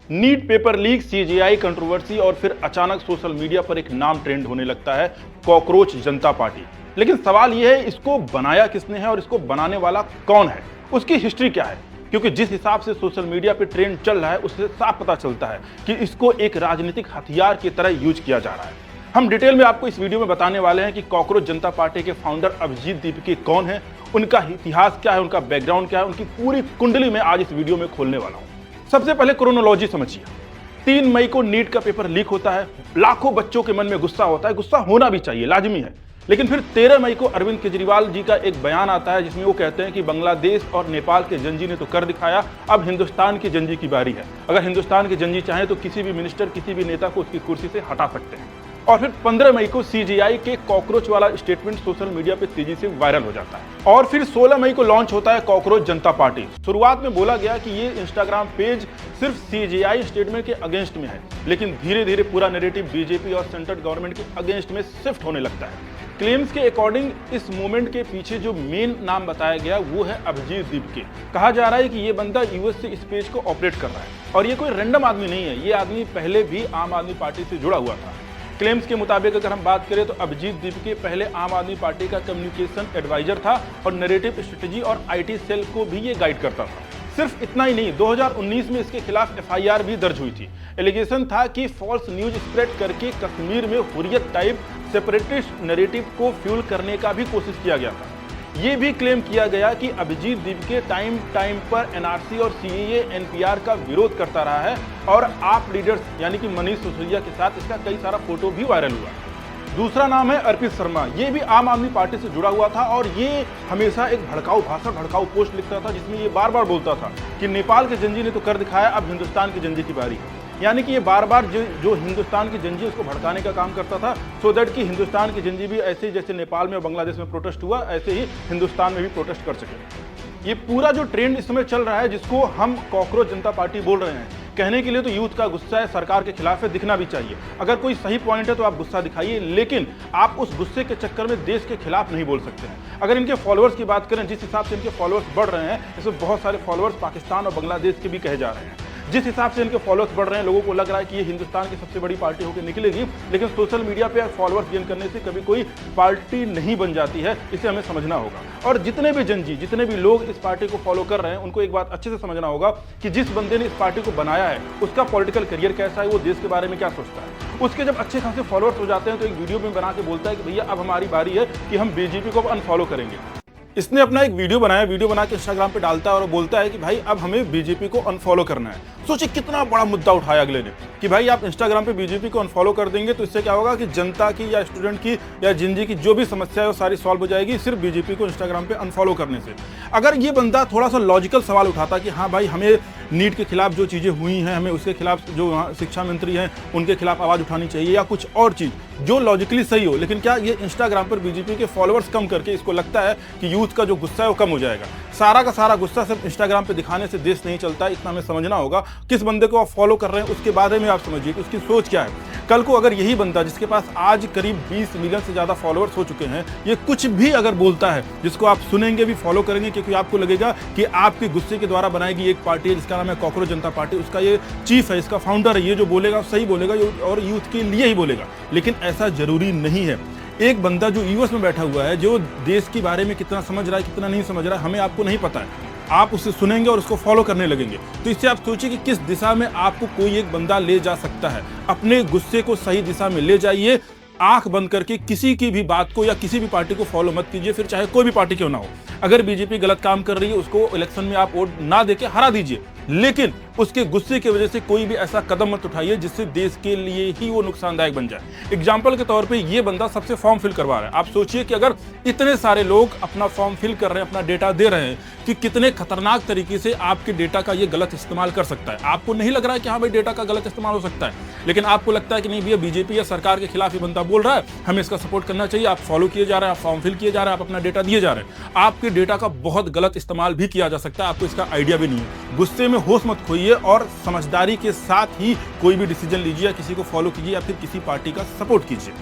NEET paper leak, CJI controversy और फिर अचानक सोशल मीडिया पर एक नाम ट्रेंड होने लगता है, कॉकरोच जनता पार्टी। लेकिन सवाल यह है, इसको बनाया किसने है और इसको बनाने वाला कौन है, उसकी हिस्ट्री क्या है? क्योंकि जिस हिसाब से सोशल मीडिया पे ट्रेंड चल रहा है उससे साफ पता चलता है कि इसको एक राजनीतिक हथियार की तरह यूज किया जा रहा है। हम डिटेल में आपको इस वीडियो में बताने वाले हैं कि कॉकरोच जनता पार्टी के फाउंडर अभिजीत दीपके कौन है, उनका इतिहास क्या है, उनका बैकग्राउंड क्या है, उनकी पूरी कुंडली में आज इस वीडियो में खोलने वाला हूं। सबसे पहले क्रोनोलॉजी समझिए। 3 मई को नीट का पेपर लीक होता है, लाखों बच्चों के मन में गुस्सा होता है, गुस्सा होना भी चाहिए, लाजमी है। लेकिन फिर 13 मई को अरविंद केजरीवाल जी का एक बयान आता है जिसमें वो कहते हैं कि बांग्लादेश और नेपाल के जंजी ने तो कर दिखाया, अब हिंदुस्तान की जंजी की बारी है। अगर हिंदुस्तान के जंजी चाहें तो किसी भी मिनिस्टर, किसी भी नेता को उसकी कुर्सी से हटा सकते हैं। और फिर 15 मई को सीजेआई के कॉकरोच वाला स्टेटमेंट सोशल मीडिया पे तेजी से वायरल हो जाता है। और फिर 16 मई को लॉन्च होता है कॉकरोच जनता पार्टी। शुरुआत में बोला गया कि ये इंस्टाग्राम पेज सिर्फ सीजेआई स्टेटमेंट के अगेंस्ट में है, लेकिन धीरे धीरे पूरा नैरेटिव बीजेपी और सेंट्रल गवर्नमेंट के अगेंस्ट में शिफ्ट होने लगता है। क्लेम्स के अकॉर्डिंग इस मूवमेंट के पीछे जो मेन नाम बताया गया वो है अभिजीत दीपके। कहा जा रहा है कि ये बंदा यूएस से इस पेज को ऑपरेट कर रहा है और ये कोई रैंडम आदमी नहीं है, ये आदमी पहले भी आम आदमी पार्टी से जुड़ा हुआ था। क्लेम्स के मुताबिक अगर हम बात करें तो अभिजीत दीपके पहले आम आदमी पार्टी का कम्युनिकेशन एडवाइजर था और नैरेटिव स्ट्रेटजी और आईटी सेल को भी ये गाइड करता था। सिर्फ इतना ही नहीं, 2019 में इसके खिलाफ एफआईआर भी दर्ज हुई थी। एलिगेशन था कि फॉल्स न्यूज स्प्रेड करके कश्मीर में हुर्रियत टाइप सेपरेटिस्ट नैरेटिव को फ्यूल करने का भी कोशिश किया गया था। ये भी क्लेम किया गया कि अभिजीत दीपके टाइम पर एनआरसी और सीएए एनपीआर का विरोध करता रहा है और आप लीडर्स यानी कि मनीष सिसोदिया के साथ इसका कई सारा फोटो भी वायरल हुआ। दूसरा नाम है अर्पित शर्मा। ये भी आम आदमी पार्टी से जुड़ा हुआ था और ये हमेशा एक भड़काऊ भाषण, भड़काऊ पोस्ट लिखता था जिसमें ये बार बार बोलता था कि नेपाल के जंजी ने तो कर दिखाया, अब हिंदुस्तान की जंजी की बारी है। यानी कि ये बार बार जो हिंदुस्तान की जंजी उसको भड़काने का काम करता था, सो दैट कि हिंदुस्तान की जंजी भी ऐसे ही जैसे नेपाल में और बांग्लादेश में प्रोटेस्ट हुआ ऐसे ही हिंदुस्तान में भी प्रोटेस्ट कर सके। ये पूरा जो ट्रेंड इस समय चल रहा है जिसको हम कॉकरोच जनता पार्टी बोल रहे हैं, कहने के लिए तो यूथ का गुस्सा है, सरकार के खिलाफ है, दिखना भी चाहिए। अगर कोई सही पॉइंट है तो आप गुस्सा दिखाइए, लेकिन आप उस गुस्से के चक्कर में देश के खिलाफ नहीं बोल सकते हैं। अगर इनके फॉलोअर्स की बात करें, जिस हिसाब से इनके फॉलोअर्स बढ़ रहे हैं, इसमें बहुत सारे फॉलोअर्स पाकिस्तान और बांग्लादेश के भी कहे जा रहे हैं। जिस हिसाब से इनके फॉलोअर्स बढ़ रहे हैं, लोगों को लग रहा है कि ये हिंदुस्तान की सबसे बड़ी पार्टी होकर निकलेगी, लेकिन सोशल मीडिया पे फॉलोअर्स गेन करने से कभी कोई पार्टी नहीं बन जाती है, इसे हमें समझना होगा। और जितने भी जंजी, जितने भी लोग इस पार्टी को फॉलो कर रहे हैं, उनको एक बात अच्छे से समझना होगा कि जिस बंदे ने इस पार्टी को बनाया है उसका पॉलिटिकल करियर कैसा है, वो देश के बारे में क्या सोचता है। उसके जब अच्छे खासे फॉलोअर्स हो जाते हैं तो एक वीडियो में बना के बोलता है कि भैया अब हमारी बारी है कि हम बीजेपी को अनफॉलो करेंगे। इसने अपना एक वीडियो बनाया, वीडियो बना के इंस्टाग्राम पे डालता है और बोलता है कि भाई अब हमें बीजेपी को अनफॉलो करना है। सोचिए कितना बड़ा मुद्दा उठाया अगले ने कि भाई आप इंस्टाग्राम पे बीजेपी को अनफॉलो कर देंगे तो इससे क्या होगा कि जनता की या स्टूडेंट की या जिंदगी की जो भी समस्या है वो सारी सॉल्व हो जाएगी सिर्फ बीजेपी को इंस्टाग्राम पे अनफॉलो करने से। अगर ये बंदा थोड़ा सा लॉजिकल सवाल उठाता कि हाँ भाई हमें नीट के खिलाफ जो चीज़ें हुई हैं, हमें उसके खिलाफ जो शिक्षा मंत्री हैं उनके खिलाफ आवाज़ उठानी चाहिए या कुछ और चीज़ जो लॉजिकली सही हो, लेकिन क्या ये इंस्टाग्राम पर बीजेपी के फॉलोअर्स कम करके इसको लगता है कि यूथ का जो गुस्सा है वो कम हो जाएगा? सारा का सारा गुस्सा सिर्फ इंस्टाग्राम पे दिखाने से देश नहीं चलता, इतना हमें समझना होगा। किस बंदे को आप फॉलो कर रहे हैं उसके बारे में आप समझिए कि उसकी सोच क्या है। कल को अगर यही बंदा जिसके पास आज करीब 20 मिलियन से ज़्यादा फॉलोअर्स हो चुके हैं, ये कुछ भी अगर बोलता है जिसको आप सुनेंगे भी, फॉलो करेंगे, क्योंकि आपको लगेगा कि आपके गुस्से के द्वारा बनाई गई एक पार्टी है जिसका नाम है कॉकरोच जनता पार्टी, उसका ये चीफ है, इसका फाउंडर है, ये जो बोलेगा सही बोलेगा और यूथ के लिए ही बोलेगा। लेकिन ऐसा जरूरी नहीं है। एक बंदा जो यूएस में बैठा हुआ है, जो देश के बारे में कितना समझ रहा है कितना नहीं समझ रहा है, हमें आपको नहीं पता है। आप उसे सुनेंगे और उसको फॉलो करने लगेंगे, तो इससे आप सोचिए कि किस दिशा में आपको कोई एक बंदा ले जा सकता है। अपने गुस्से को सही दिशा में ले जाइए, आंख बंद करके किसी की भी बात को या किसी भी पार्टी को फॉलो मत कीजिए, फिर चाहे कोई भी पार्टी क्यों ना हो। अगर बीजेपी गलत काम कर रही है उसको इलेक्शन में आप वोट ना देके हरा दीजिए, लेकिन उसके गुस्से की वजह से कोई भी ऐसा कदम मत उठाइए जिससे देश के लिए ही वो नुकसानदायक बन जाए। एग्जाम्पल के तौर पे ये बंदा सबसे फॉर्म फिल करवा रहा है। आप सोचिए कि अगर इतने सारे लोग अपना फॉर्म फिल कर रहे हैं, अपना डेटा दे रहे हैं, कि कितने खतरनाक तरीके से आपके डेटा का ये गलत इस्तेमाल कर सकता है। आपको नहीं लग रहा है कि हाँ भाई डेटा का गलत इस्तेमाल हो सकता है, लेकिन आपको लगता है कि नहीं भैया बीजेपी या सरकार के खिलाफ ये बंदा बोल रहा है, हमें इसका सपोर्ट करना चाहिए। आप फॉलो किए जा रहे हैं, आप फॉर्म फिल किए जा रहे हैं, आप अपना डेटा दिए जा रहे हैं। आपके डेटा का बहुत गलत इस्तेमाल भी किया जा सकता है, आपको इसका आइडिया भी नहीं है। गुस्से में होश मत खोइए और समझदारी के साथ ही कोई भी डिसीजन लीजिए, किसी को फॉलो कीजिए या फिर किसी पार्टी का सपोर्ट कीजिए।